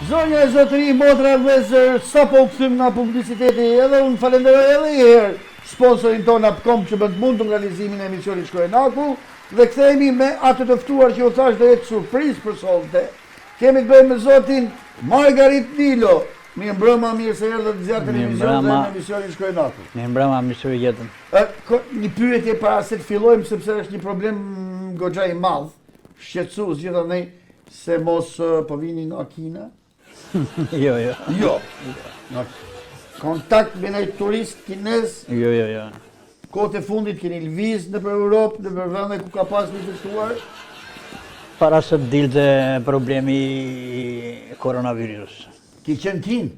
Zonja e zotëri, motra e vëllezër, sa po u kthym nga publiciteti, edhe unë falenderoj edhe një herë sponsorin ton Upcom që bën të mund organizimin e emisionit Shkruajnaku dhe kthehemi me atë të ftuar që u thash do jetë surprizë për sonte. Kemi të bëjmë me zotin Margarit Nilo. Mirë mbrëma, mirë se erdhët të zjarë televizion dhe në emisionin Shkruajnaku. Mirë mbrëma, mirë jetën. Një pyetje para se të fillojmë sepse është një problem goxha i madh, shqetësues gjithandaj se mos po vini nga Kina. Jo. Jo. Kontakt me një turist kinez. Jo. Kohët e fundit keni lëviz nëpër Europë, nëpër vende ku ka pas një dëmtuar. Para se të dilte problemi koronavirus. Ki qenë Kinë?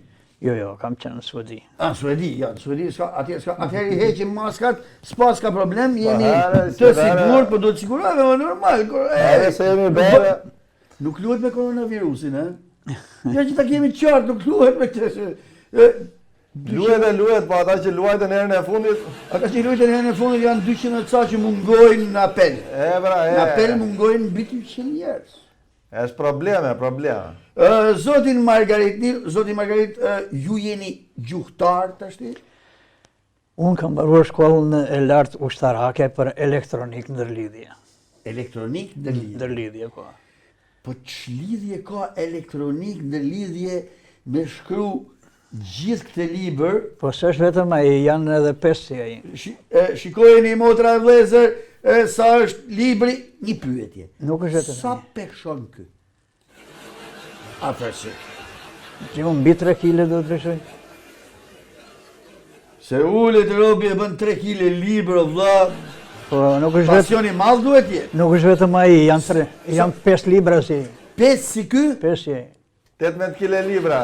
Jo, kam qenë në Suedi. Suedi, ja, Suedi s'ka, atëherë i heqim maskat, s'pas ka problem, jeni të sigur, po do të sigurave, më normal. Se jemi bere. Nuk luhet me koronavirusin, ja që ta kemi qartë, nuk luhet me këtë. Luhet, po ata që luajtën herën e fundit. Ata që luajtën herën e fundit janë 200 ca që mungojnë në apel. Në apel mungojnë mbi 200 njerëz. Është probleme. Zotin Margarit, ju jeni gjuhtar tashti? Unë kam mbaruar shkollën e lartë ushtarake për elektronik ndërlidhje. Elektronik ndërlidhje? Ndërlidhje, po. Po ç'lidhje ka elektronik ndërlidhje me shkru gjithë këtë libër? Po s'është vetëm ai, janë edhe 5 si ai. Shikojeni motra e vëllezër, sa është libri, një pyetje. Nuk është vetëm. Sa peshon ky? Afërsi. Që unë mbi 3 kg do të peshoj. Se ulet robi e bën 3 kg libër o vlla. Po nuk është vetëm. Pasioni madh duhet jetë. Nuk është vetëm ai, janë 5 libra si. 5 si ky? 5 si ai. 18 kg libra.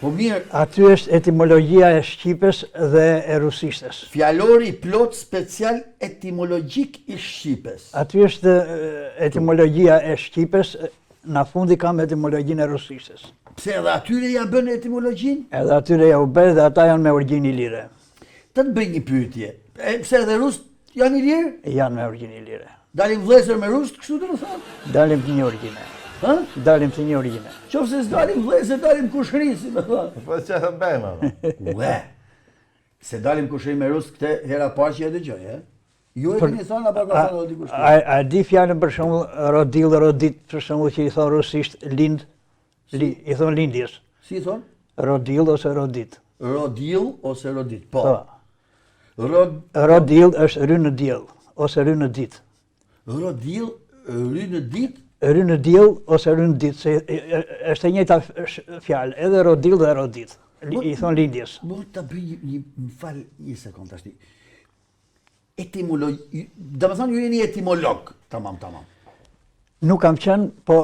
Po mirë. Aty është etimologjia e shqipes dhe e rusishtes. Fjalori plot special etimologjik i shqipes. Aty është etimologjia e shqipes, në fundi kam etimologjinë e rusishtes. Pse edhe atyre ja bën etimologjin? Edhe atyre ja u bë dhe ata janë me origjinë ilire. Të bëj një pyetje. Pse edhe rusët janë ilirë? Janë me origjinë ilire. Dalim vëllezër me rusët, kështu të më thonë? Dalim të një origjinë. Dalim të një origjinë. Qofse s'dalim vëllezër, dalim kushëri, si me thonë. Po që të bëjmë, Ue, se dalim kushëri me rusë këte hera parë që e dëgjoj, Ju e keni thonë, apo ka thonë di kushëri? A di fjallën për shembull rodit, për shembull që i thonë rusisht lind, i thonë lindjes. Si i thonë? Rodil ose rodit. Rodil ose rodit, po. Rodil është ry në diell, ose ry në ditë. Rodil, ry në ditë? Ry në diell ose ry në ditë, se është e njëjta fjalë, edhe rodil dhe rodit. I thonë lindjes. Mund ta bëj më fal një sekond tash. Etimologji, domethënë ju jeni etimolog, tamam. Nuk kam qenë, po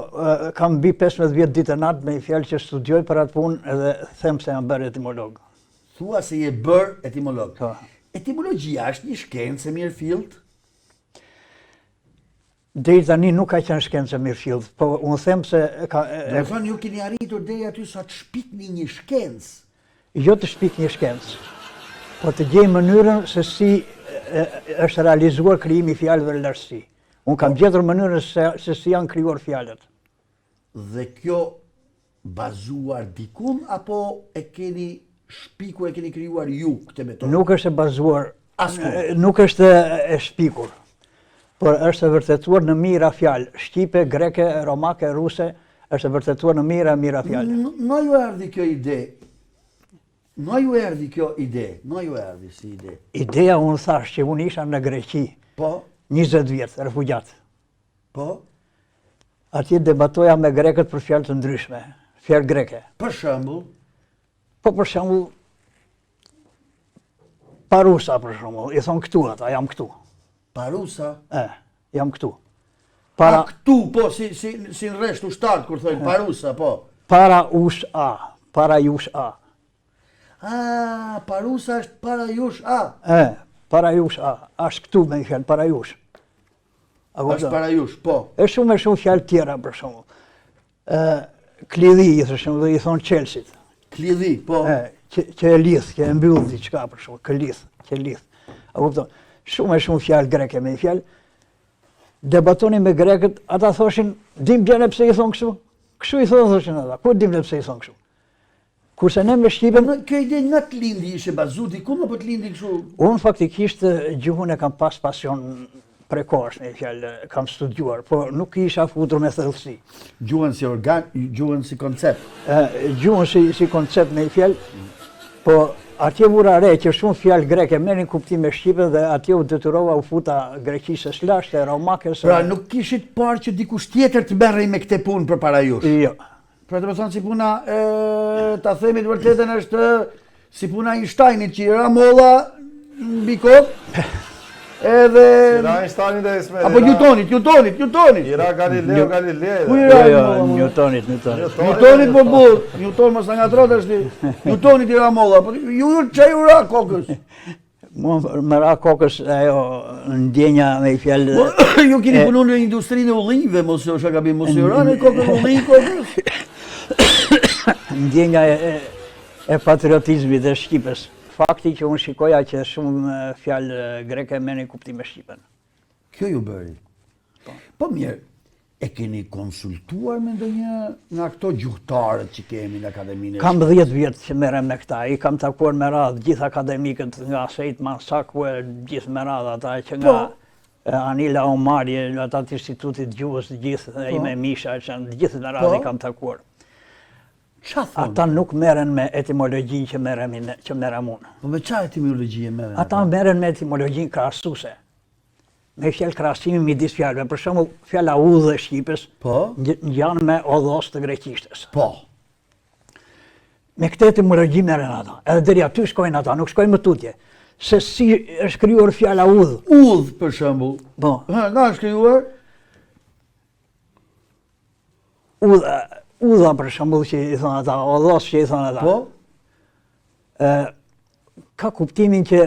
kam mbi 15 vjet ditë natë me një fjalë që studioj për atë punë edhe them se jam bërë etimolog. Thua se je bërë etimolog. Po. Etimologjia është një shkencë e mirëfillt? Deri tani nuk ka qenë shkencë e mirëfillt, po unë them se ka. Do të thonë ju keni arritur deri aty sa të shpikni një shkencë. Jo të shpik një shkencë, po të gjej mënyrën se si është realizuar krijimi i fjalëve në lartësi. Unë kam gjetur mënyrën se si janë krijuar fjalët. Dhe kjo bazuar dikun apo e keni shpikur, e keni krijuar ju këtë metodë? Nuk është e bazuar, Askull. nuk është e shpikur, por është e vërtetuar në mijëra fjalë, shqipe, greke, romake, ruse, është e vërtetuar në mijëra fjalë. Nga ju erdhi kjo ide? Nga ju erdhi si ide? Ideja unë thash që unë isha në Greqi, Po, 20 vjetë, refugjat. po, Atje debatoja me grekët për fjalë të ndryshme, fjalë greke. për shembull, Po për shembull, parusa për shembull, i thonë këtu ata, jam këtu. parusa. Jam këtu. Para këtu, po, si në rresht ushtarët, kur thojnë parusa, po. Para ush a, para jush a. Parusa është para jush a. Para jush a, është këtu me një fjalë, para jush. Është para jush, po. Është shumë fjalë tjera për shembull. Klidhi, i thonë Chelsit. Klidhi, po. Që e lidh, që e mbyll diçka për shembull, që lidh. A kupton? Shumë fjalë greke me një fjalë. debatonin me grekët, ata thoshin, dim gjene pse i thonë kështu? Kështu i thoshin ata, ku dim pse i thonë kështu? Kurse ne me Shqipen, Kjo ide nga të lindi ishe bazuti, ku më po të lindi kështu? unë faktikisht gjuhën e kam pas pasion prekosh, me fjalë, kam studiuar, po nuk isha futur me thellësi. Gjuhën si koncept. Gjuhën si koncept me fjalë, po atje vura re që shumë fjalë greke merrin kuptim me Shqipen dhe atje u detyrova u futa greqisë lashtë, romakes. Pra nuk kishit parë që dikush tjetër të merrej me këtë punë përpara jush. Jo. Pra të më thonë si puna, ta themi të vërtetën është si puna Einsteinit që i ra molla mbi kokë, edhe... Ira Einsteinit dhe Isme. Apo Newtonit. Ira Galileo Galilei. Ku i ra Jo, molla? Newtonit. Newtonit po burr, Newton mos nga trot është. Newtonit i ra molla, po ju çaj u ra kokës. Më ra kokës ajo ndjenja me fjalë. Ju keni punuar në industrinë e ullinjve, mos është gabim, mos i ra në kokën ullinj kokës. Ndjenja e patriotizmit dhe Shqipës. Fakti që unë shikoja që shumë fjalë greke merrin kuptim me Shqipen. Kjo ju bëri. Po mirë, e keni konsultuar me ndonjë nga këto gjuhëtarët që kemi në akademinë? Kam 10 vjetë që merrem me këta, i kam takuar me radhë gjithë akademikët nga Sejt Mansakue, gjithë me radhë ata që nga Anila Omari, ata të Institutit Gjuhës, gjithë, Ime Misha, që gjithë me radhë i kam takuar. Qa thonë? Ata nuk merren me etimologjinë që merrem unë. Po me qa etimologji e merren? Ata merren me etimologjinë krahasuese. Me fjalë krahasimi midis fjalëve. Për shembull, fjala udhë e Shqipës ngjan me odhos të greqishtës. Po. Me këtë etimologji merren ata. Edhe deri aty shkojnë ata, nuk shkojnë më tutje. Se si është krijuar fjala udhë. Udhë për shembull. Po. Nga është krijuar? Udha për shembull që i thonë ata, odhos që i thonë ata. Po. Ka kuptimin që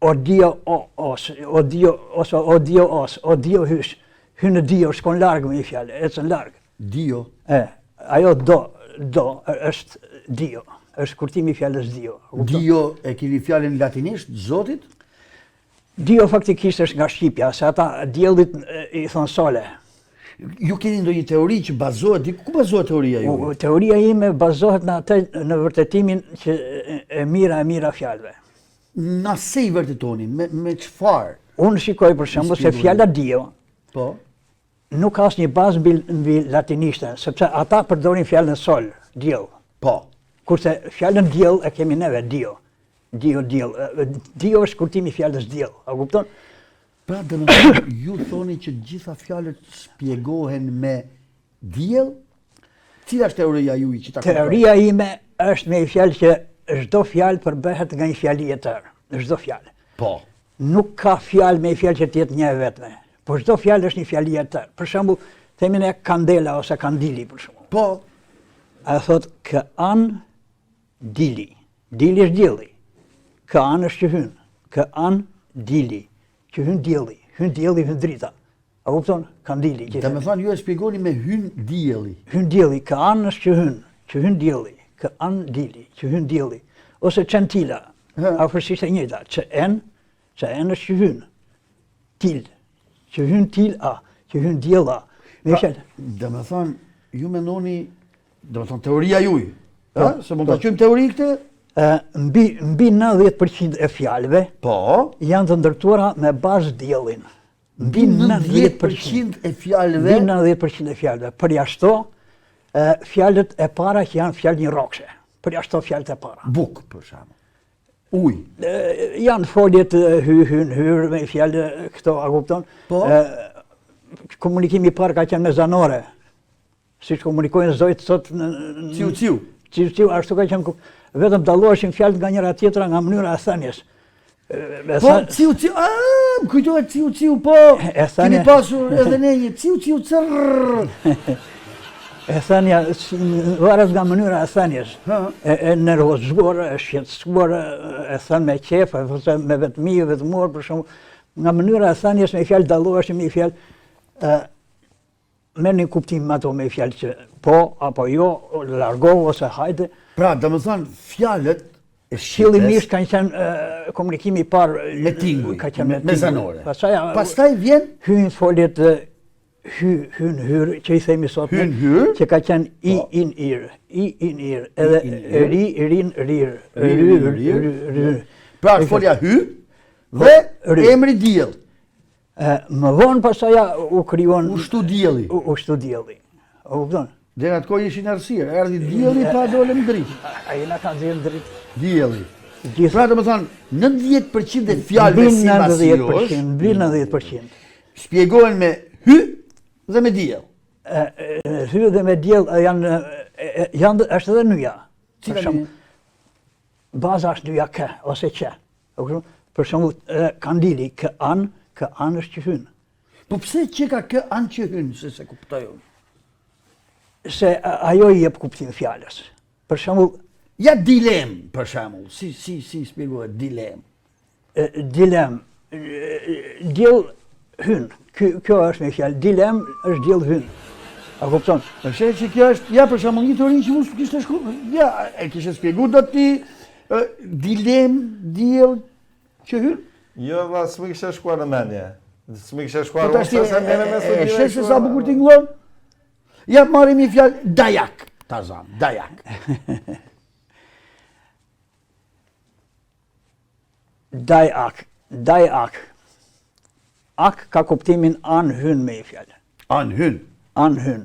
odio hysh, hynë në dio, shkon largë me i fjallë, ecën largë. Dio. Ajo do është dio, është kurtimi i fjallës dio. Dio e keni fjallën latinisht, zotit? Dio faktikisht është nga Shqipja, se ata diellit i thonë sole. Ju keni ndonjë teori që bazohet, ku bazohet teoria ju? Teoria ime bazohet në vërtetimin që e mira fjallëve. Nga se i vërtetoni, me çfarë? Unë shikoj për shembull se fjala dio nuk ka asnjë bazë mbi latinishtën, sepse ata përdorin fjalën sol, diell. Po. Kurse fjalën diell e kemi neve dio. Diell. Dio është kurtimi i fjalës diell. A kupton? Pra domethënë ju thoni që gjitha fjalët shpjegohen me diell? Cila është teoria juaj që ta kuptoj? Teoria ime është me fjalë që çdo fjalë përbëhet nga një fjali tjetër. Çdo fjalë. Po. Nuk ka fjalë me fjallë që t'jetë një e vetme. Po çdo fjalë është një fjali e tërë. Për shembull, themin e kandela ose kandili për shembull. Po. A thot kë an dili. Dili është dielli. Kë an është që hyn. Kë an dili. Që hyn dielli. Hyn dielli, hyn drita. A kupton? Kandili. Domethënë ju e shpjegoni me hyn dielli. Hyn dielli, kë an është që hyn. Që hyn dielli. Kë an dili. Që hyn dielli. Ose çentila. Afërsisht e njëjta. Që en është që hyn. Til. Që hyn til a. Që hyn diell a. Domethënë ju mendoni, domethënë teoria juaj. Se mund ta quajmë teori këtë? Mbi 90% e fjalëve janë të ndërtuara me bazë diellin. Mbi 90% e fjalëve? Mbi 90% e fjalëve. Përjashto fjalët e para që janë fjalë njohëse. Përjashto fjalët e para. Buk për shembull. Ujë. Janë foljet hyr me fjalë këto, a kupton? Po. Komunikimi i parë ka qenë me zanore. Siç komunikojnë zojt sot në ciu. Ciu, ashtu ka qenë. Vetëm dalloheshin fjalët nga njëra tjetra nga mënyra e thënies. Po, ciu, më kujtohet ciu, po. Kemi pasur edhe ne një ciu, cërrrr. E thënia, varet nga mënyra e thënies. E nervozuar, e shqetësuar, e thënë me qef, ose me vetmi, vetmuar, për shembull. Nga mënyra e thënies me fjalë dalloheshin me fjalë. Merrnin kuptim ato me fjalë që po apo jo, largohu ose hajde. Pra, domethënë fjalët Fillimisht kanë qenë komunikimi I parë Me tinguj, ka qenë me zanore. Pastaj Pastaj vjen hyn foljet hyn hyr që I themi sot hyn hyr, që ka qenë I in ir edhe ri rin rir ry. pra është folja hy dhe Ry. emri diell. Më vonë pastaj u krijuan U shtu dielli. u shtu dielli. U kupton? Deri atë kohë ishin errësirë, erdhi dielli pa dolëm dritë. Ai na ka dhënë drejt. Dielli. Gjithë Pra domethënë 90% e fjalëve si masi 90%, mbi 90%. shpjegohen me hy dhe me diell. Hy dhe me diell janë është edhe nyja. Cila Për shembull, nyja? baza është nyja k ose q. E kupton? Për shembull, kandili k an është që hyn. Po pse që ka kë anë që hyn, se kuptoj unë. Se ajo I jep kuptim fjalës. Për shembull, Ja dilem, për shembull, si shpjegohet dilem. dilem, diell hyn. Kjo është me fjalë. Dilem është diell hyn. A kupton? Përse që kjo është, ja për shembull një teori që mos kishte shku, ja, e kishe shpjegu do ti dilem, diell që hyn. Jo, valla, s'më kishte shkuar në mendje. S'më kishte Po shkuar tash unë, se mene me e shes se sa bukur tingëllon? Ja marrim një fjalë dajak, Tarzan, dajak. Dajak. Ak ka kuptimin an hyn me fjalë. An hyn. An hyn.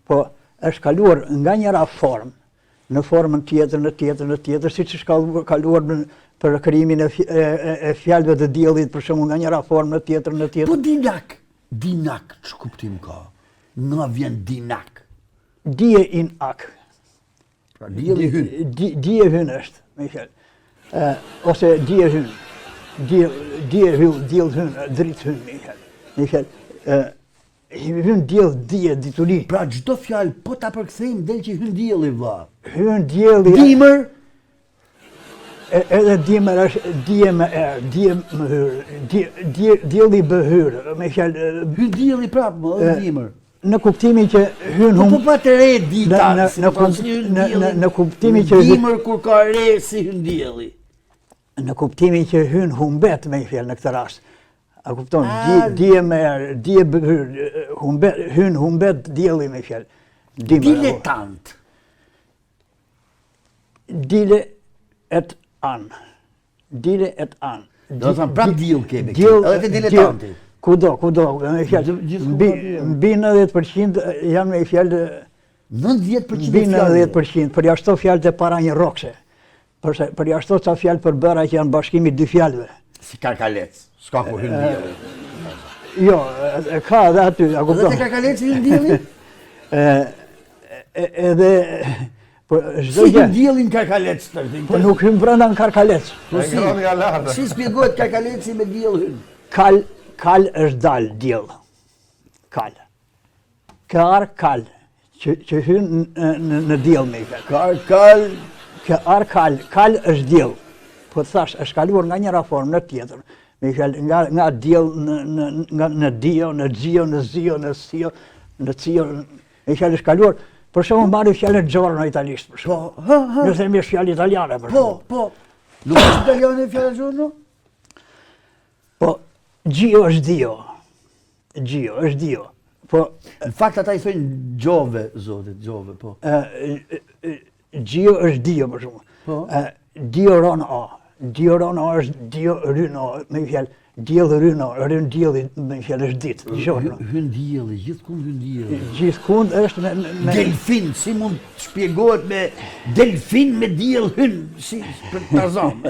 Po është kaluar nga njëra formë në formën tjetër, siç është kaluar për krijimin e fjalëve të diellit për shembull nga njëra formë në tjetër. Po dinak që kuptim ka? Nga vjen dinak. Dije in ak. Pra dielli hyn. Dije hyn është, me fjalë. Ose dije hyn. Dije diell hyn, dritë hyn, me fjalë. Hyn diell dije dituri. Pra çdo fjalë po ta përkthejmë del që hyn dielli vlla. Hyn dielli. Dimër, Edhe dimër është dije me erë, dije më hyrë, dielli bëhyrë, me fjalë hyn dielli prapë më, edhe dimër. në kuptimin që hyn Po pa të re dita, në kuptimin që dimër kur ka re si hyn dielli. në kuptimin që hyn humbet me fjalë në këtë rast. A kupton? Dije me erë, dije bëhyrë, hyn humbet dielli me fjalë. Diletant. Dile et an. Dile et an. Do të thënë prap diell kemi. Diell Edhe te diletanti. Kudo, me fjalë. Mbi 90% janë me fjalë 90% mbi 90%, përjashto fjalët e para një rrokse. Përjashto ca fjalë për bëra që janë bashkimi I dy fjalëve. Si karkalec, s'ka ku hyn dielli. Jo, ka edhe aty, a Edhe kupton? te karkaleci hyn dielli? Edhe po çdo Si gjë. hyn dielli në karkalec tani? Po nuk hyn brenda në karkalec. Po si? ngroni nga lartë. Si shpjegohet karkaleci me diell hyn? Kal është dal diell. Kal. Kal që hyn në diell me fjalë. Kal është diell. Po thash është kaluar nga njëra formë në tjetër. Me fjalë nga diell në dio, në xio, në zio, në sio, në cio. Me fjalë është kaluar. Për shembull marrë fjalën giorno në italisht për shembull. Po, Nëse themi është fjalë italiane për shembull. po. Nuk është italiane fjala giorno? Po Gio është dio. Gio është dio. Po Në fakt ata I thojnë gjove, zotit, gjove, po. Gio është dio për shembull. Po. Dio rono. Dio rono është dio ryno, me fjalë diell ryno, ryn dielli me fjalë është ditë, giorno. Hyn dielli, gjithkund hyn dielli. Gjithkund është me Delfin, si mund të shpjegohet me delfin me diell hyn, si për Tarzan,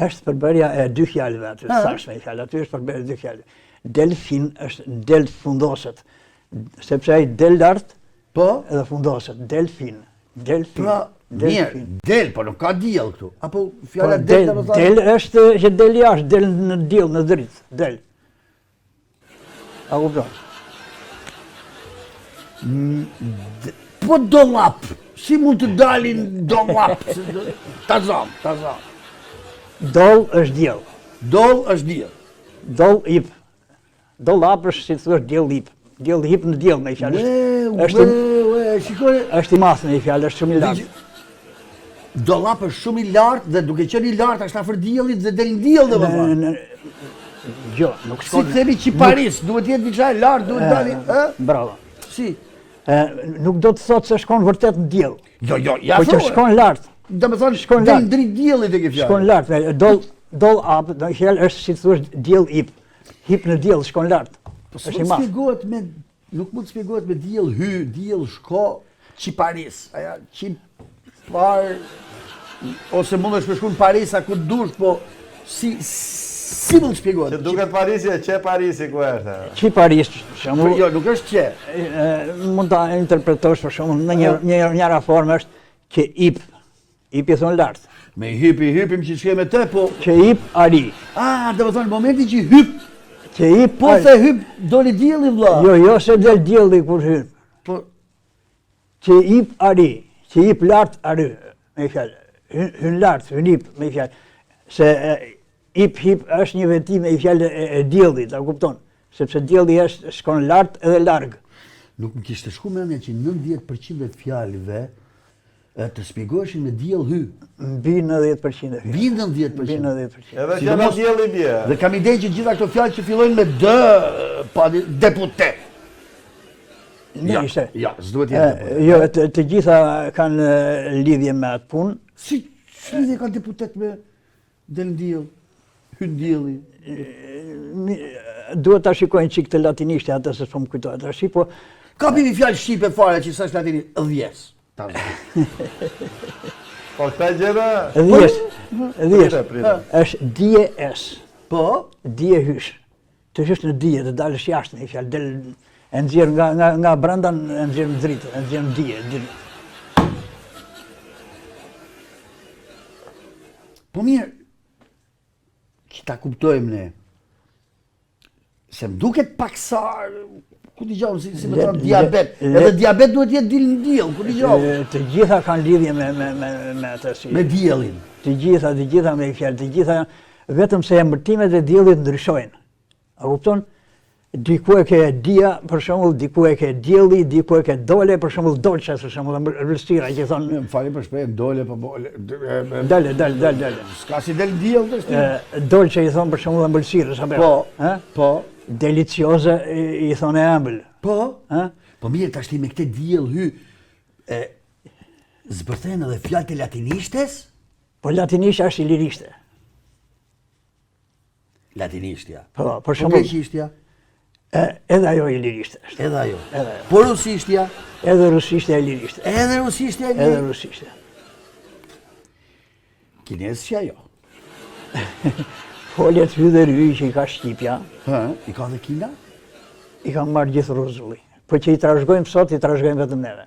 është përbërja e dy fjalëve aty, thash me fjalë, aty është përbërja e dy fjalëve. Delfin është del fundoset, sepse ai del lart, Po, edhe fundoset, delfin. pra, mirë, del, po nuk ka diell këtu. Apo fjala Po, del, domethënë. del është që del jashtë, del në diell, në dritë, del. A kupton? Po dollap, si mund të dalin dollap? Tarzan. Doll është diell. Doll është diell. Doll hip. Dollap është si thua diell hip. Diell hip në diell me fjalë. Ue, shikoj. Është I madh me fjalë, është shumë I lartë. Dollap është shumë i lartë dhe duke qenë i lartë është afër diellit dhe del në diell domethënë. Jo, nuk Si shkon. themi që Paris, duhet jetë diçka e lartë, duhet dali, ë? Bravo. Si? Nuk do të thotë se shkon vërtet në diell. Jo, ja Po që shkon lart. Domethënë shkon del lart. drejt diellit e ke fjalë. Shkon lart. Doll up, do të thënë është si thua diell hip. Hip në diell shkon lart. Është i madh. Nuk mund të shpjegohet me diell hy, diell shko, që Paris. Aja që par ose mund të shkon në Paris ku dush, po si mund të shpjegohet? Që duket Parisi, që Parisi ku është? Që Paris, për shembull, Jo, nuk është që. mund ta interpretosh për shembull në njëra formë është që ip. Ip i thon lart. Me hypim që shkem me te, po... Që ip ari. Do më thonë, momenti që hyp, Që ip po se hyp, doli dielli vlla. Jo, se del dielli kur hyn. Po, Që ip ari, që ip lart ari, me fjalë. Hyn lart, hyn ip, me fjalë. Se ip hip është një vetim me fjalë e diellit, a kupton? Sepse dielli është shkon lart edhe larg. nuk më kishte shku mendja që 90% e fjalëve të shpjegoheshin me diell hy. Mbi 90% e fjalë. Mbi 90%. Mbi 90%. Edhe që në Sidomos- dielli bje. Dhe kam idenë që gjitha këto fjalë që fillojnë me d, pa deputet. Ishte. Ja, s'duhet jetë deputet. Jo, të gjitha kanë lidhje me atë punë. Si lidhje ka deputet me del në diell, hyn dielli? Duhet ta shikojnë çik të latinisht atë se s'po më kujtohet tash, po Kapi një fjalë shqipe fare që s'është latini, dhjes. Po këta gjëra... dhjes. Prite, prite. Është dije es. Po, Dije hysh. Të hysh në dije, të dalësh jashtë në fjalë, del e nxjerr nga brenda e nxjerr në dritë, e nxjerr në dije. po mirë, që ta kuptojmë ne, se më duket paksa, ku t'i gjohëm, si me thonë diabet, edhe diabet duhet jetë dil në diell, ku t'i gjohëm, Të gjitha kanë lidhje me atë si. me diellin. Të gjitha me fjalë, të gjitha vetëm se emërtimet e diellit ndryshojnë. A kupton? Diku e ke dia, për shembull, diku e ke dielli, diku e ke dole, për shembull dolça, për shembull, ëmbëlsira që thonë Më fali për shprehjen dole, po bole. dale. S'ka si del diell të shtim. Dolça i thonë për shembull ëmbëlsirës apo. Po, po, Delicioze i thonë e ëmbël. po. Ë? Po mirë, tash ti me këtë diell hy, zbërthejnë edhe fjalët e latinishtes? Po latinisht është ilirishte. Latinishtja. Po, për Po shembull, greqishtja? edhe ajo ilirishte është. Edhe ajo. Edhe. Po rusishtja? Edhe rusishtja ilirishte. Edhe rusishtja e Edhe rusishtja. Kinesishtja jo. Foljet hydher hyj që i ka Shqipja, I ka dhe Kina? i kanë marrë gjithë rruzulli. Po që i trashëgojmë sot, i trashëgojmë vetëm neve.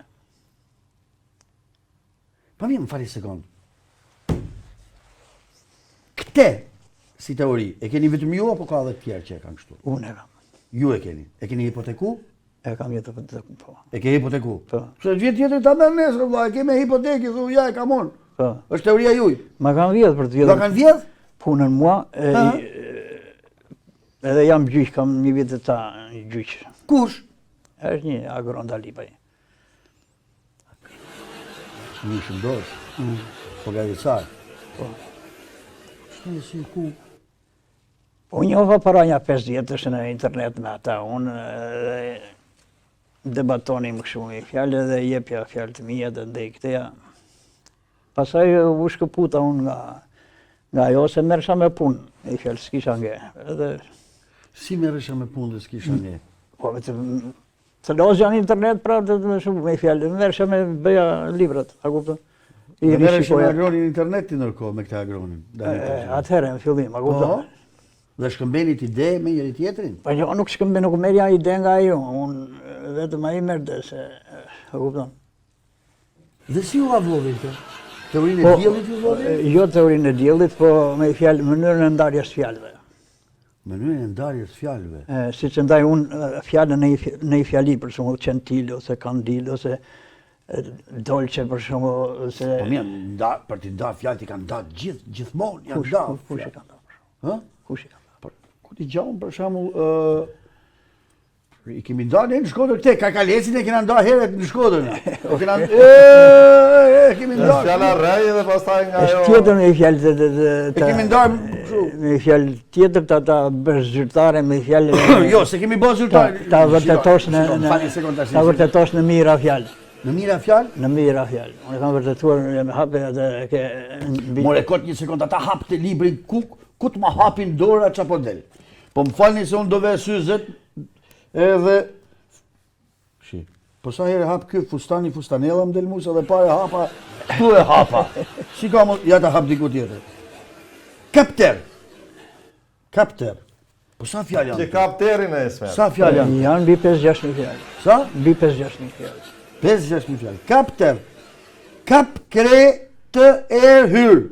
Pa mirë, më fali sekond. Këte, si teori, e keni vetëm ju apo ka dhe tjerë që e kanë kështu? Unë e kam. Ju e keni. E keni hipoteku? E kam jetë të po. E ke hipoteku? Po. Se vjetë tjetër ta merr nesër, vlla, e ke me hipoteki, thu, ja, e kam unë. Po. Është teoria juj. Ma kanë vjedhë për të Do vjedhur kanë vjedh? punën mua, edhe jam gjyq, kam një vit të ta gjyq. Kush? Është një agron Dalipaj. Një shëndosh. Po gazetar. Po. Shtë si ku? Po njova para një 5 vjetësh në internet me ata, unë debatonim kështu me fjalë dhe jepja fjalë të mia dhe ndej këteja. Pastaj u shkëputa unë nga ajo se merresha me punë, e fjalë s'kisha nge. Edhe Si merresha me punë dhe s'kisha nge? po të lozja në internet pra të më shumë me fjalë, merresha me bëja librat, a kupton? Dhe merresha me agronin internet ti ndërkohë me këtë agronin. Atëherë në fillim, a Po, kupton? dhe shkëmbenit ide me njëri tjetrin? Po jo, nuk merja ide nga ajo, unë vetëm ai merrte se, a kupton? Dhe si u avlodhin të? Teorinë Po, e diellit ju vlodhin? Jo teorinë e diellit, po me fjalë mënyrën e ndarjes fjalëve. Mënyrën e ndarjes fjalëve. Siç e ndaj unë fjalën në një fjali, për shembull qentil ose kandil ose dolce për shembull ose Po mirë, për t'i ndarë fjalët i kanë ndarë gjithmonë, janë kush ndarë. kush e ka ndarë? Hë? Kush e ka ndarë? Po, ku t'i gjaun për shembull, i kemi ndarë ne në Shkodër këte, Kakalesin e kena ndarë herët në Shkodër. E kena kemi Është ndarë. fjala rrej dhe pastaj nga Është ajo. tjetër me fjalë E kemi ndarë kështu. me fjalë tjetër ta bësh zyrtare me fjalë Jo, se kemi bërë zyrtar. ta vërtetosh në Fali sekond tash. ta vërtetosh në mira fjalë. Në mira fjalë. Në mira fjalë. Unë kam vërtetuar me hape atë ke More kot një sekond ata hap të librin ku të ma hapin dora çapo del. Po më falni se unë do ve syzet edhe shi. Po sa herë hap ky fustanella më del musa dhe para hapa, këtu e hapa. Si ka mo, ja ta hap diku tjetër. Kapter. Po sa fjalë Që janë? kapterin e esmer. Sa fjalë janë? janë mbi 5-6 fjalë. Sa? Mbi 5-6 fjalë. 5-6 fjalë. Kapter. Kap kre të hyr.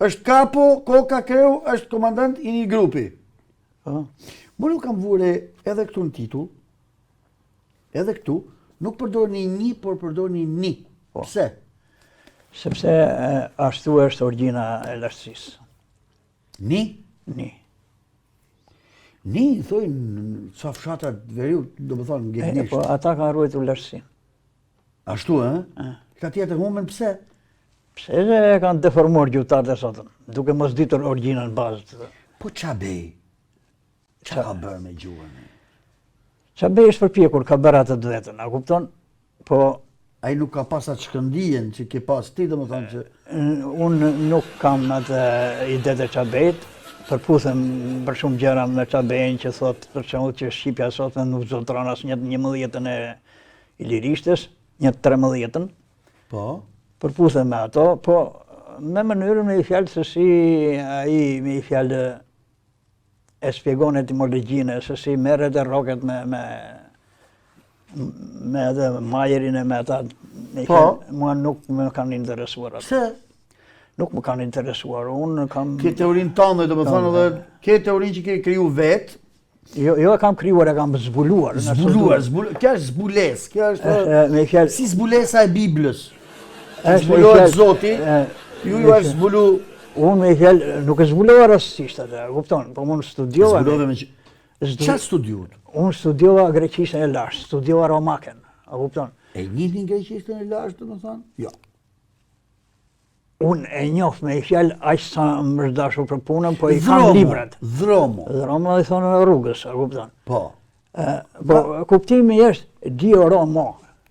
Është kapo, koka kreu, është komandant i një grupi. Po. Më nuk kam vure edhe këtu në titull, edhe këtu, nuk përdorni një, por përdorni ni. Pse? Sepse ashtu është origjina e lartësisë. Ni? Ni. Ni, thojnë, sa fshata veriu, do më thonë, ngegnisht. Po ata kanë ruajtur lartësinë. Ashtu, Ka tjetër humen pse? Pse e kanë deformuar gjuhëtarët e sotëm, duke mos ditur origjinën bazë. Po qa bej? Qa ka bërë me gjuhën? Çabej është përpjekur, ka bërë atë të vetën, a kupton? Po Ai nuk ka pas atë shkëndijen që ke pas ti, do më thonë që... unë nuk kam atë idetë e Çabejt, përputhem për shumë gjëra me Çabejn që thot për shembull që Shqipja sot nuk zotron as një 11-ën e Ilirishtes, një 13-ën. Po? Përputhem me ato, po me mënyrën me i fjalë se si ai me i fjalë e shpjegon etimologjinë, se si merret e roket me atë majerin e me ata. Mua nuk më kanë interesuar ato. Pse? Nuk më kanë interesuar, unë kam... Ke teorinë tonë, do më thonë edhe, ke teorinë që ke kriju vetë, Jo e kam krijuar, e kam zbuluar. Kjo është zbules, kjo është... Me fjalë... Si zbulesa e Biblës. Është Zbulohet Zoti, ju është zbulu... Unë me fjalë nuk e zbulova rastësisht atë, kupton, po unë studiova... Zbulove me që... Qa studiut? Unë studiova greqishten e lashtë, studiova romaken, a kupton? E njihnin greqishten e lashtë, do më thonë? Jo. Unë e njoh me fjalë aq sa më është dashur për punën, po i kam librat. Dhromo. Dhromo i thonë në rrugës, a kupton? Po. Po kuptimi është dio romo,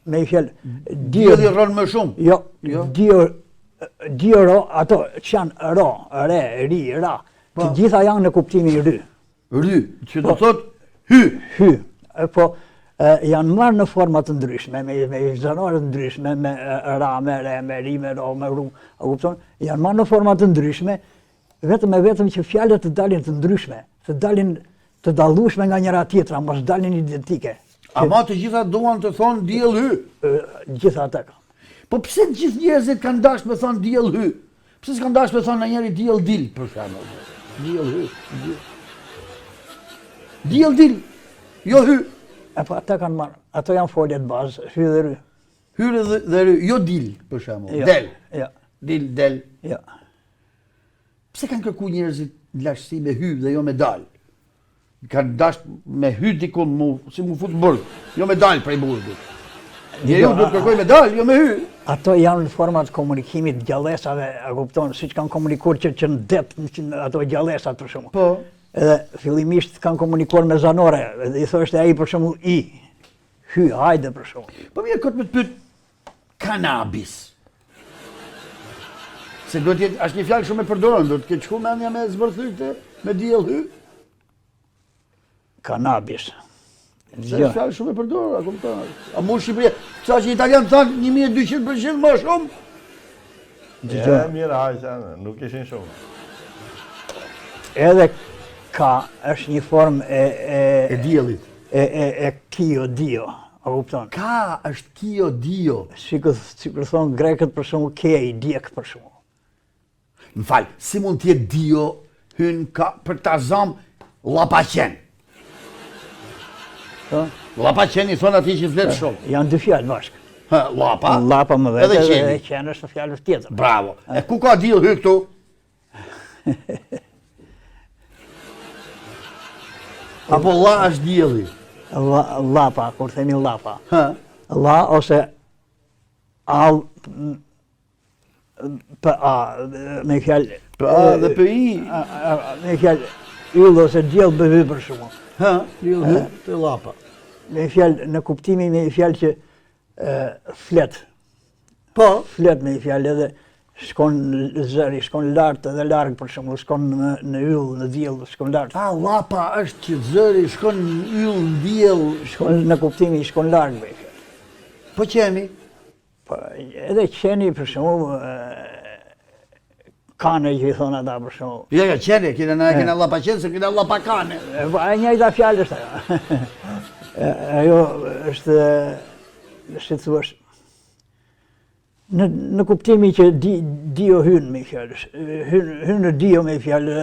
me fjalë Dielli rron më shumë. Jo, dio ro, ato që janë ro, re, ri, ra, të gjitha janë në kuptimin ry. Ry, që do thot hy. Hy. Po janë marrë në forma të ndryshme, me zanore të ndryshme, me ra, me re, me ri, me ro, me ru, a kupton? Janë marrë në forma të ndryshme, vetëm që fjalët të dalin të ndryshme, të dalin të dallueshme nga njëra tjetra, mos dalin identike. Ama të gjitha duan të thonë diell hy. Gjitha ata kanë. Po pse të gjithë njerëzit kanë dashur me thonë diell hy? Pse s'kan dashur me thonë në njëri diell dil, për shembull? Diell hy. Diell dil. Jo hy. Po ata kanë marrë, ato janë foljet bazë, hy dhe ry. Hyre dhe ry, jo dil, për shembull. Del. Ja. Dil, del. Ja. Pse kanë kërku njerëzit lashësi me hy dhe jo me dal? Kanë dash me hy diku si mu fut burg, jo me dal prej burgut. Njeriu duhet kërkoj me dal, jo me hy. Ato janë format komunikimit gjallësave, a kupton, siç kanë komunikuar që në det, ato gjallësat për shembull. Po. Edhe fillimisht kanë komunikuar me zanore, edhe i thoshte ai për shembull i, hy, hajde për shembull. Po mirë, këtë me të pyet kanabis. Se do t'jetë, është një fjalë shumë e përdoron, do t'ke qku mendja me zbërthyte, me diell hy. Kanabis. Se është fjalë shumë e përdorur, a kupton? A mu Shqipëria, sa që italian thanë 1200% më shumë? Mirë, hajqa, nuk ishin shumë. Edhe ka është një formë E diellit. e kio dio, a kupton? Ka është kio dio. Sikur thon grekët për shembull kei, diek për shembull. M'fal, si mund t'jetë dio hyn ka për ta zam llapaqen. Po? Llapaqen i thon atij që flet shumë. Janë dy fjalë bashkë. Llapa. Llapa më vetë Edhe edhe qen është fjalë tjetër. Bravo. E ku ka diell hy këtu? Apo la është dielli? Llapa, kur themi llapa. Ha? La ose all PA, me fjalë. PA dhe PI. Me fjalë yll ose diell bëhy për shkakun. Ha, diell hy te llapa. Me fjalë në kuptimin me fjalë që flet. Po, Flet me fjalë edhe shkon zëri, shkon lart edhe larg për shembull, shkon në yll, në diell, shkon lart. llapa është që zëri shkon në yll, në diell, Shkon në kuptimin shkon larg me fjalë. po qeni. Po edhe qeni për shembull kane që i thonë ata për shembull. Jo, qeni, kena llapa qenë, se kena llapa kane. E njëjta fjalë është ajo. Ajo është, si thuash, në kuptimin që Dio hyn me fjalë, hyn në Dio me fjalë,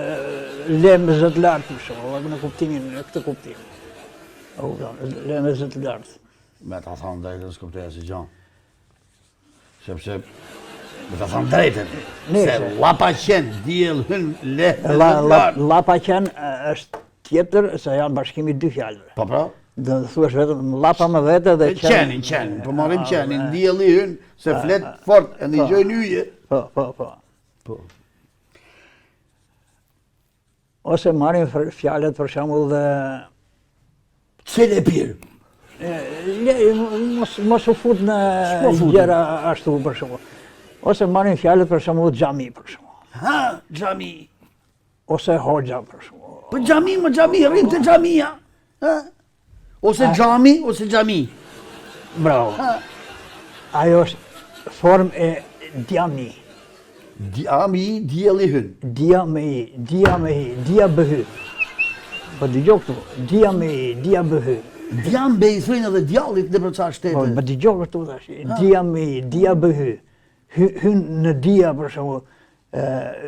le me zot lart për shembull, në kuptimin, në këtë kuptim. Le me zot lart. Me ta thonë drejtën s'kuptoja si gjanë. Sepse, me ta thonë drejtën, se llapa qenë, diell hyn, le me zot lart. Llapa qen është tjetër se janë bashkimi dy fjalëve. Po pra? Do të thuash vetëm llapa me vete dhe Qenin, po marrim qenin, dielli hyn, se flet fort, e ndigjojnë yje. Po. Po. Ose marrin fjalët për shembull dhe Cele pirë. mos u fut në gjëra ashtu për shembull. Ose marrin fjalët për shembull xhami për shembull. Ha, xhami. Ose hoxha për shembull. Po xhami, rrim te xhamia. Ha? Ose xhami, ose xhami. Bravo. Ajo është formë e djami. Djami, dielli hyn. Dia bëhy. Po dëgjoj këtu, dia bëhy. Djambe i thojnë edhe djallit në për ca Po, shtete. më dëgjoj këtu tash. Dia bëhy. Hyn në dia për shembull,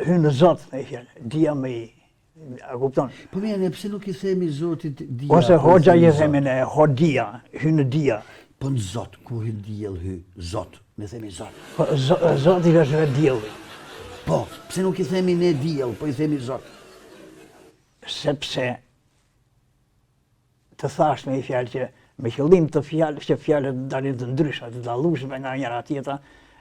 hyn në Zot me fjalë. Dia a kupton? Po mirë, pse nuk i themi Zotit dia? Ose hoxha i themi ne, hodia, hyn në dia. Po në Zot, ku hyn diell hy? Zot, ne themi Zot. Po Zoti është vetë dielli. Po, pse nuk i themi ne diell, po i themi Zot? Sepse të thash me fjalë që me qëllim të fjalë që fjalët dalin të ndrysha, të dallueshme nga njëra tjetra,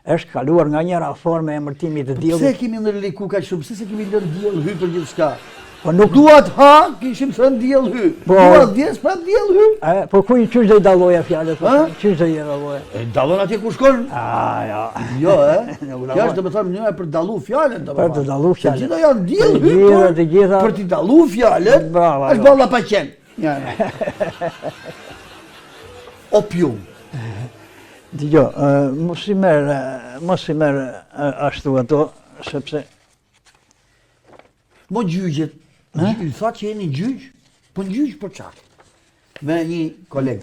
është kaluar nga njëra formë e emërtimit të diellit. Pse kemi ndërliku kaq shumë? Pse se kemi lënë diell hy për gjithçka? Po nuk Duat ha, kishim thënë diell hy. Duat vjes pa diell hy. po ku qysh do i dalloja fjalët? Qysh do i dalloja? E dallon atje ku shkon? Ja. Jo, Nuk Kjo është domethënë mënyra për të dalluar fjalën, Për të dalluar fjalët. Se gjitha janë diell hy. Të gjitha. Për të dalluar fjalët, Bravo, është balla pa qen. Ja. Opium. Dgjoj, mos i merr ashtu ato, sepse Mo gjyqjet. I tha që jeni gjyq, po në gjyq për çfarë? Me një koleg.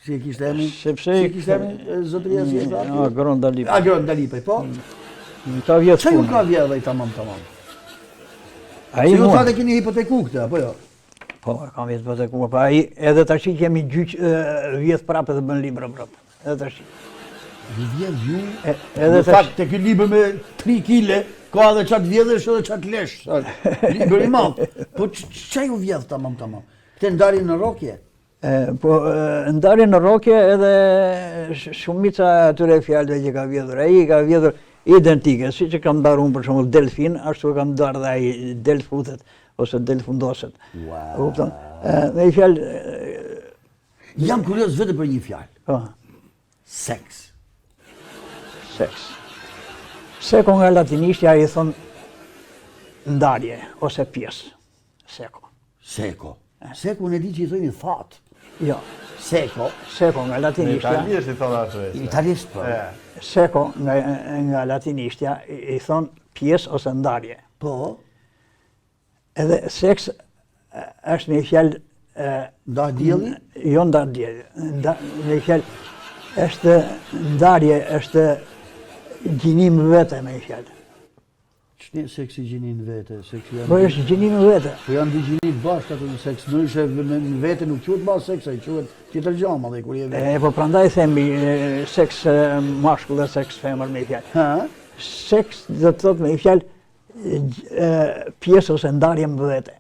Si e kishte emrin? Sepse Si e kishte emrin zotëria si e tha? Agron Dalip. Agron Dalipaj, po. Ka vjet Çfarë ju punë. ka vjedh ai tamam? Ai Si ju mua. tha të keni hipoteku këtë, apo jo? Po, kam vjet hipoteku, po ai edhe tash kemi gjyq vjet prapë dhe bën libra prapë. Edhe tash. Ju vjedh ju. Edhe Në fakt te ky libër me 3 kile, ka edhe çat vjedhësh edhe çat lesh. Libër i madh. Po ç'a ju vjedh tamam? Këtë ndarjen në rrokje. Po ndarjen në rrokje edhe shumica atyre fjalëve që ka vjedhur. Ai ka vjedhur identike, siç e kam ndarë unë për shembull delfin, ashtu e kam ndarë dhe ai del futet ose del fundoset. Wow. Kupton? Me fjalë Jam kurioz vetëm për një fjalë. po, Seks. seks. Seko nga latinishtja i thon ndarje ose pjesë. Seko. Seko. Seko në di që i thojnë that. Jo, Seko. seko nga Në latinishtja. italisht i thonë ashtu. Italisht po. Seko nga latinishtja i thon pjesë ose ndarje. Po. Edhe seks është një fjalë Nda dielli? jo ndar dielli. Një fjalë është ndarje, është gjinim vete me fjalë. Ç'në seksi gjinin vete, seksi janë. Po është gjinim vete. Po janë dy gjinit bashkë ato në seks, ndryshe në vete nuk quhet më seks, ai quhet tjetër gjë më dhe kur je vetë. Po prandaj themi seks mashkull dhe seks femër me fjalë. Ha? Seks do të thotë me fjalë pjesë ose ndarje me vete.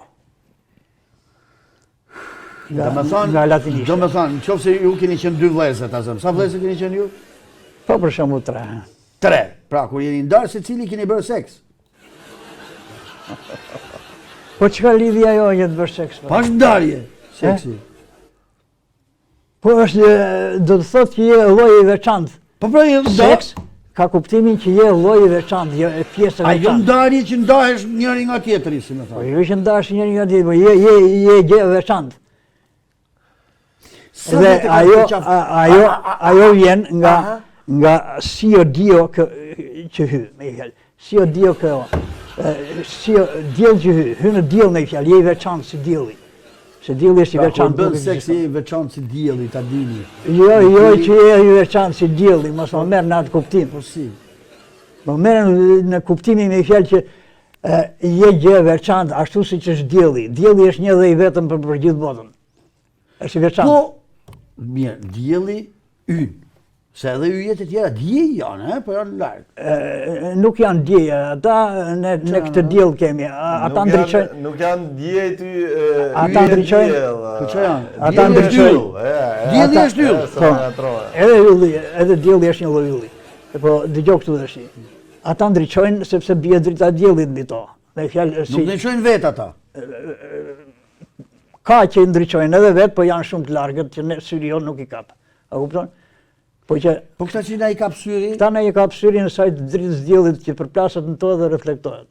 Nga latinisht. Do me thonë, qofse ju keni qenë 2 vëllezër ta zëm. Sa vëllezër keni qenë ju? Po për shembull 3. 3. Pra, kur jeni ndarë, se cili keni bërë seks? Po çka lidhja jo që të bësh seks? Pas ndarje, seksi. Po është, do të thotë që je lloj i veçantë. Po pra, je Seks ka kuptimin që je lloj i veçantë, jo e pjesë e A jo veçantë. ndarje që ndahesh njëri nga tjetri, si me Po thonë. jo që ndash njëri nga tjetri, po je gjë e veçantë. Sa Dhe vete ka të qaf- ajo vjen nga si o dio që hy, me i fjallë. Si o dio kë, si o diell që hy në diell me i fjallë, je i veçantë si dielli. Se dielli është i Pra, kur veçantë. bën nuk seks ekziston. je i veçantë si dielli, ta dini. Jo që je i veçantë si dielli, mos më merr në atë kuptim. Po si? Më merr në kuptimin me i fjallë që je gjë e veçantë, ashtu si që është dielli. Dielli është një dhe i vetëm për gjithë botën. Është i veçantë. Po, mirë, dielli ynë. Se edhe yjet e tjera dje janë, po janë larg. Nuk janë djeja, ata ne këtë diell kemi, ata ndriçojnë. Nuk janë dje ty... Ata ndriçojnë. Po çfarë janë? Ata Dielli është ndriçojnë. yll. Dielli është yll. Edhe ylli, edhe dielli është një lloj ylli. Po dëgjoj këtu tash. Ata ndriçojnë sepse bie drita e diellit mbi to. Me fjalë Nuk ndriçojnë vet ata. ka që ndriçojnë edhe vet, po janë shumë të largët që ne syri jon nuk i kap. A kupton? Po që Po këta që na i kap syri, këta na i kap syrin e saj të dritës diellit që përplaset në to dhe reflektohet.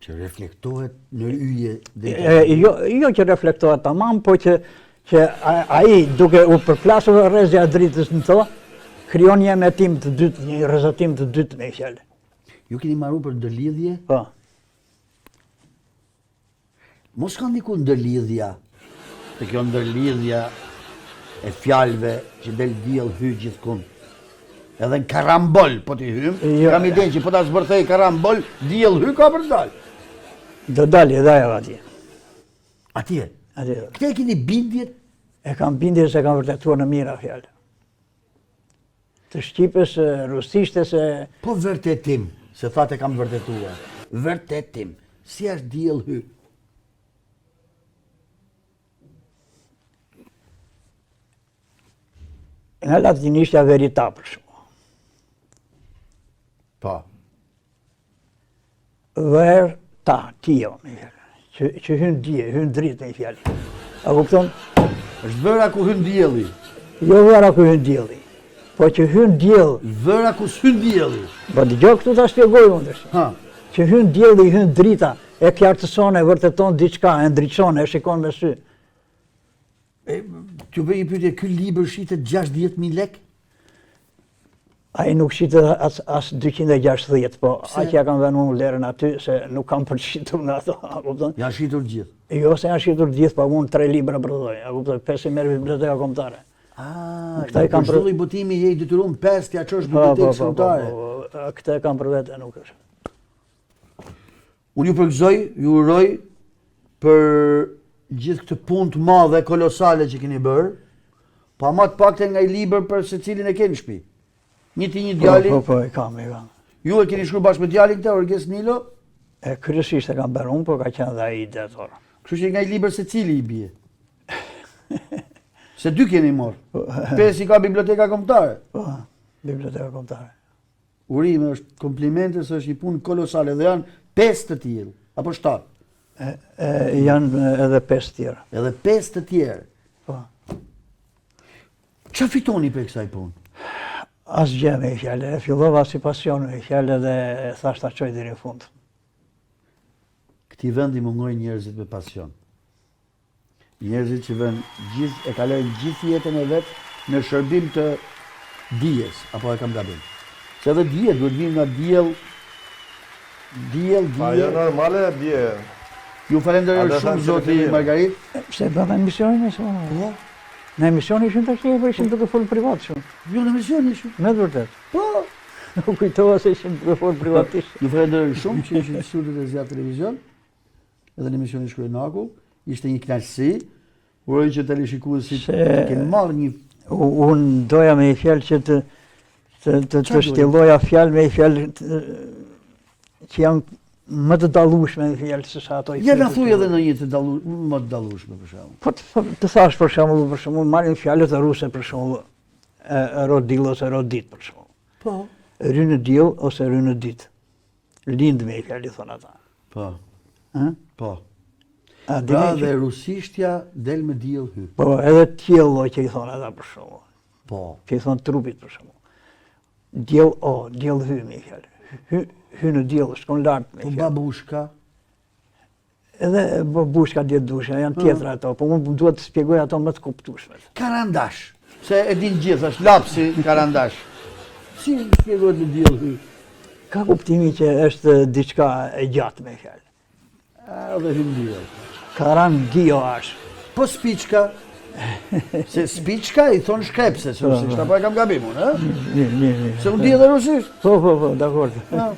që reflektohet në yje dhe Jo që reflektohet tamam, po që ai duke u përplasur rrezja e dritës në to, krijon një emetim të dytë, një rrezatim të dytë me fjalë. Ju keni marru për ndërlidhje? Po. Mos ka ndiku ndërlidhja, të kjo ndërlidhja e fjalëve që del diell hy gjithkund. Edhe në karambol, po t'i hym, Jo. kam idenë që po ta zbërthej karambol, diell hy ka për të dalë. Do dalë edhe ajo atje. Atje. Atje. Këte e keni bindjet, E kam bindje se kam vërtetuar në mira fjalë. Të shqipës, rusishtes, po vërtetim, se thate kam vërtetuar. Vërtetim, si është diell hy? nga latinishtja verita për shumë. Po. Verta, tio, me fjalë. Që hyn dije, hyn dritë me fjalë. A kupton? Është vëra ku hyn dielli. Jo vera ku hyn dielli, po që hyn diell. Vëra ku s'hyn dielli. Po dëgjoj këtu ta shpjegoj unë tash. Ha. Që hyn dielli, hyn drita, e qartëson, e vërteton diçka, e ndriçon, e shikon me sy. T'ju bëj një pyetje, ky libër shitet 60.000 lekë? Ai nuk shitet as 260, po aq ja kanë dhënë unë lerën aty se nuk kam për të shitur në ato, a kupton? Janë shitur gjithë. Jo se janë shitur gjithë, po unë 3 libra përdoj, a kupton? 5 i merr biblioteka kombëtare. Këta i kam për shtullë i botimi je i detyruar 5 t'ja çosh bibliotekës kombëtare. Këta e kam për vete, nuk është. Unë ju përgëzoj, ju uroj për gjithë këtë punë të madhe, kolosale që keni bërë, pa ma të pakte nga i libër për se cilin e keni në shtëpi. Një ti një djali, Po, e kam. ju e keni shkruar bashkë me djalin këtë, Orges Nilo, E kryesisht e kam bërë unë, po ka qenë dhe ai ideator. kështu që nga i libër se cili i bie. Se 2 keni marrë. 5 i ka biblioteka kombëtare. Po, biblioteka kombëtare. Urime është komplimente se është një punë kolosale dhe janë 5 të tillë, apo 7. Janë edhe 5 tjera. Edhe 5 të tjerë. Po. Ç'a fitoni për kësaj punë? Asgjë me fjalë, e fillova si pasion me fjalë dhe e thash ta çoj deri në fund. Këtij vendi mungojnë njerëzit me pasion. Njerëzit që vënë gjithë e kalojnë gjithë jetën e vet në shërbim të dijes, apo e kam gabim. Se edhe dije duhet vinë nga diell. Pa jo normale dje. Ju falenderoj A, do shumë thënë se zoti definirë. Margarit. Pse bëna emisionin e shumë? Po, Në emision ishin tash e ishin duke fol privat shumë. ju në mision ishu. Me të vërtet. Po. Nuk kujtova se ishin duke fol privatisht. Ju falenderoj shumë që ishin në studiot e Zjat Televizion. Edhe në emisionin Shkruaj Naku. Ishte një kënaqësi. Uroj që teleshikuesit të kenë marrë një Unë doja me i fjalë që të shtjelloja fjalë me i fjalë që janë më të dallueshme me fjalë se sa ato i Ja na thuj edhe në një më të dallueshme për shembull. Po të thash për shembull marrin fjalët e ruse për shembull. Rodill ose Rodit për shembull. Po. Ry në diell ose ry në ditë. Lind me fjalë thon ata. Po. Ë? Po. A Pra dini dhe që- rusishtja del me diell hy. Po edhe tjello që i thon ata për shembull. Po. Që i thon trupit për shembull. Diell diell hy me fjalë. Hy në diell, shkon lart me Po fjalë. babushka. Edhe babushka djedusha, janë tjetra ato, po unë duhet të shpjegoj ato më të kuptueshme. Karandash. Se e din gjithë, është lapsi karandash. Si shpjegohet me diell hy? Ka kuptimi që është diçka e gjatë me fjalë. Edhe hyn diell. Karandio është. Po spiçka. Se spiçka i thon shkrepse, se rusisht, apo e kam gabim unë, ë? Një. Se unë di edhe rusisht. Po, dakord. Ja.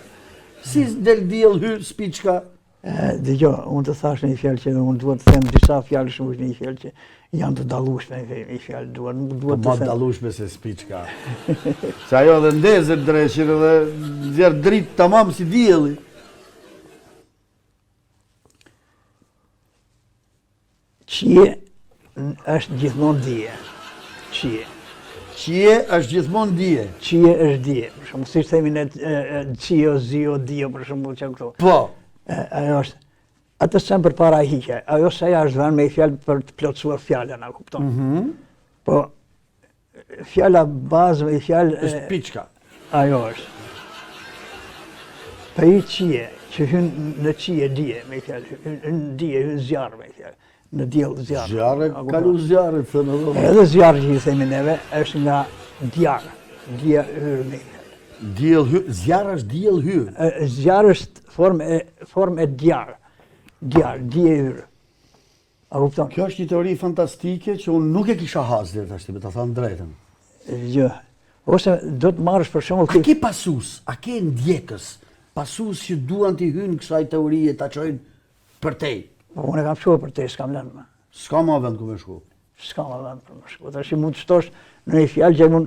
Si del diell hy spiçka? Dëgjoj, unë të thash një fjalë që unë duhet të them disa fjalë shumë një fjalë që janë të dallueshme një fjalë nuk Po duhet ma të them. dallueshme se spiçka. Se ajo edhe ndezër dreshin edhe nxjerr dritë tamam si dielli. Qie është gjithmonë dije. Qie. Qie është gjithmonë dije. Qie është dije. Për shembull, siç themi ne qio, zio, dio për shembull që këto. Po. Ajo është atë sem përpara hiqe. Ajo seja është vënë me fjalë për të plotësuar fjalën, a kupton? Po fjala bazë me fjalë Është spiçka. ajo është. Për i qie, që hyn në qie dije me fjalë, hyn dije, hyn zjarr me fjalë. Në diell zjarr. Zjarre, A kupton? kalu zjarre, thënë edhe. Edhe zjarri që i themi neve është nga djarr. Dija hyr me fjalë. Diell hy, zjarr është diell hy. Zjarr është formë e djarr. Djarr, dije hyr. A kupton? Kjo është një teori fantastike që unë nuk e kisha has deri tash, me ta thënë drejtën. Jo. Ose do të marrësh për shembull A ke pasus, a ke ndjekës, pasus që duan t'i hynë kësaj teorie, ta çojnë për tej. unë e kam shkuar për te, s'kam lënë më. S'ka ma vend ku me shku. S'kam më vend për më shku. Tash mund të shtosh në një fjalë që mund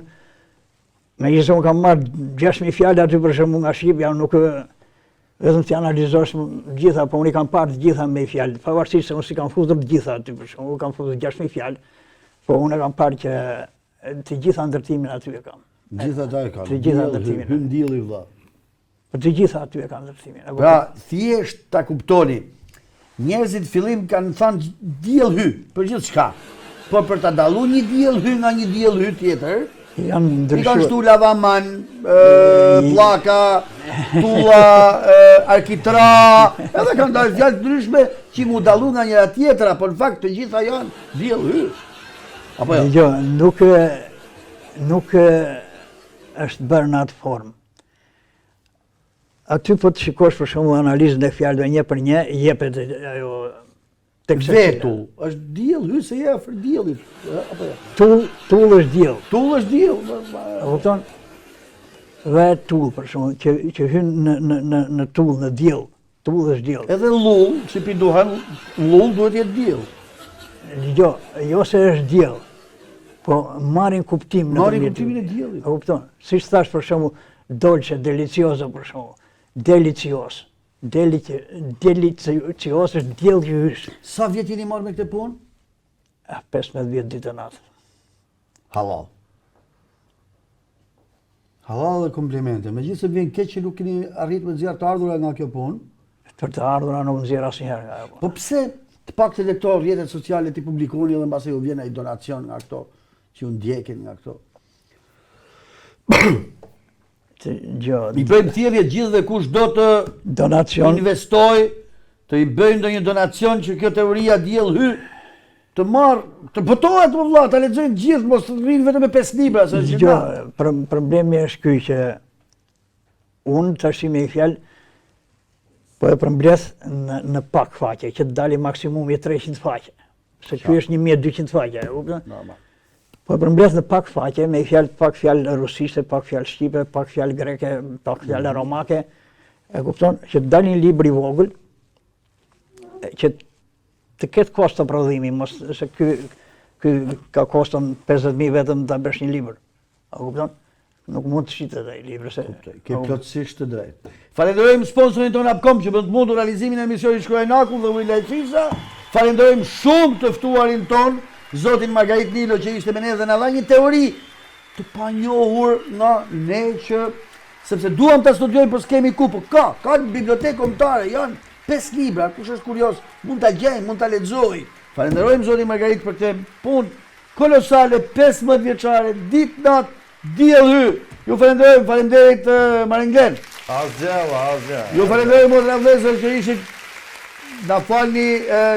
megjithëse unë kam marrë 6.000 fjalë aty për shembull nga Shqipja, nuk vetëm të analizosh gjitha, po unë i kam parë të gjitha me fjalë, pavarësisht se unë si kam futur të gjitha aty për shembull, kam futur 6.000 fjalë, po unë e kam parë që të gjitha ndërtimin aty e kam. Gjitha ta e kanë. Të gjitha ndërtimin. Hyn dielli vlla. Po të gjitha aty e kam ndërtimin. A kupton? Pra, thjesht ta kuptoni. Njerëzit fillim kanë thënë diell hy për gjithçka. Po për ta dalluar një diell hy nga një diell hy tjetër, janë i kanë ndryshuar. shtu lavaman, pllaka, tulla, arkitra, edhe kanë dalë fjalë të ndryshme që mu dallu nga njëra tjetra, por në fakt të gjitha janë diell hy. Apo jo? Dgjoj, nuk është bërë në atë formë. Aty po të shikosh për shembull analizën e fjalëve një për një, jepet ajo tek Vetull, është diell hy se je afër diellit. Apo jo? Tull është diell. Tull është diell. A kupton? Dhe tull për shembull, që hyn në tull, në diell. Tull është diell. Edhe lull, si pi duhan, lull duhet jetë diell. Jo se është diell, po marrin kuptim në Marrin kuptimin e diellit. A kupton? Siç thash për shembull, dolce, delicioso për shembull. Delicios. Delicios është diell që hysh. Sa vjet jeni marrë me këtë punë? 15 vjet ditë natë. Halal. Halal dhe komplimente. Megjithëse vjen keq që nuk keni arritur të nxjerr të ardhurat nga kjo punë. Për të ardhura nuk nxjerr asnjëherë nga ajo. Po pse të paktën e këto rrjetet sociale ti publikoni dhe mbasi ju vjen ai donacion nga këto që ju ndjekin nga këto. I bëjmë thirrje gjithëve kush do të Donacion. investoj, të i bëjmë ndonjë donacion që kjo teoria diell hy, të marr, të votohet më vëlla, ta lexojnë gjithë, mos të rinë vetëm me 5 libra, se është gjë. Problemi është ky që unë tash me fjalë po e përmbledh në pak faqe, që të dali maksimumi 300 faqe. Se ky është 1200 faqe, e kupton? Normal. Po përmbledh në pak faqe, me pak fjalë rusisht, pak fjalë shqipe, pak fjalë greke, pak fjalë romake, e kupton? Që të dalin libri i vogël, që të ketë kosto prodhimi, mos se ky ka koston 50.000 vetëm ta bësh një libër. A kupton? Nuk mund të shitet ai libri se Ke plotësisht të drejtë. Falenderojmë sponsorin tonë Upcom që bën të mundur realizimin e emisionit Shkruajnaku dhe Ullaj Fisa. Falenderojmë shumë të ftuarin ton, zotin Margarit Nilo që ishte me ne dhe na dha një teori të panjohur nga ne që sepse duam ta studiojmë po s'kemi ku, po ka në bibliotekë kombëtare, janë 5 libra, kush është kurios, mund ta gjejnë, mund ta lexojë. Falenderojmë zotin Margarit për këtë punë kolosale, 15 vjeçare, ditë natë, diell hy. Ju falenderojmë, faleminderit Marenglen. Asgjë. Ju falenderoj motra vëllezër që ishit. Na falni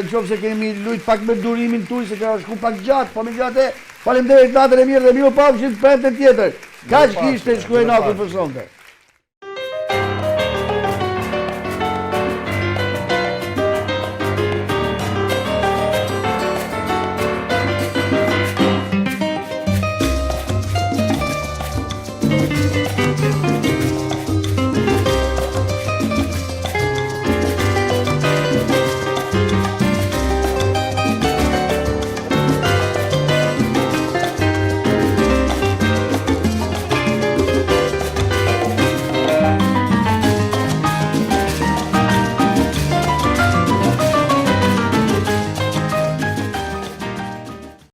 nëse kemi lujt pak me durimin tuaj se ka shku pak gjatë, po megjithatë faleminderit natën e mirë dhe mirupafshim për të tjetër. Kaq kishte shkruajnaku për sonte.